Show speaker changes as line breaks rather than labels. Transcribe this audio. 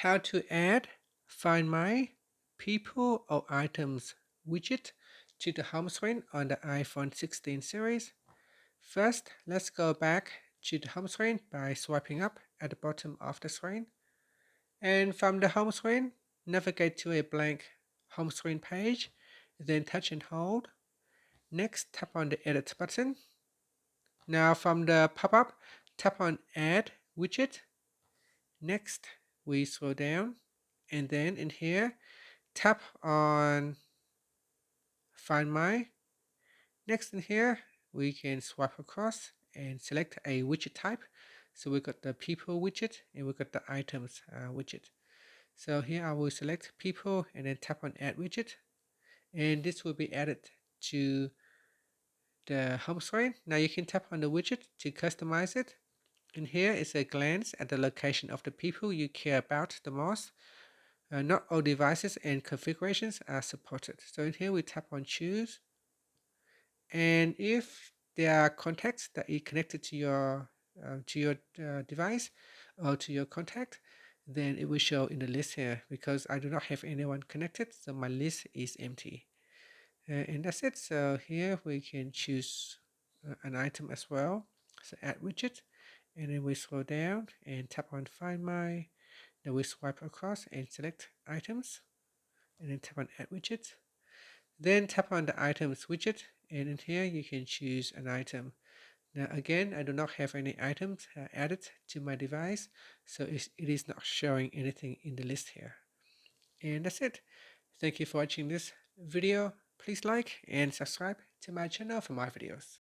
How to add Find My People or Items widget to the home screen on the iPhone 16 series. First, let's go back to the home screen by swiping up at the bottom of the screen. And from the home screen, navigate to a blank home screen page, then touch and hold. Next, tap on the Edit button. Now from the pop-up, tap on Add Widget. Next, we scroll down, and then in here, tap on Find My. Next in here, we can swipe across and select a widget type. So we got the people widget and we got the items widget. So here I will select people and then tap on add widget, and this will be added to the home screen. Now you can tap on the widget to customize it. And here is a glance at the location of the people you care about the most. Not all devices and configurations are supported. So in here we tap on choose, and if there are contacts that is connected to your device or to your contact, then it will show in the list here. Because I do not have anyone connected, so my list is empty. And that's it. So here we can choose an item as well. So add widget, and then we scroll down and tap on Find My. Then we swipe across and select items, and then tap on add widget. Then tap on the items widget, and in here you can choose an item. Now again, I do not have any items added to my device, so it is not showing anything in the list here. And that's it. Thank you for watching this video. Please like and subscribe to my channel for more videos.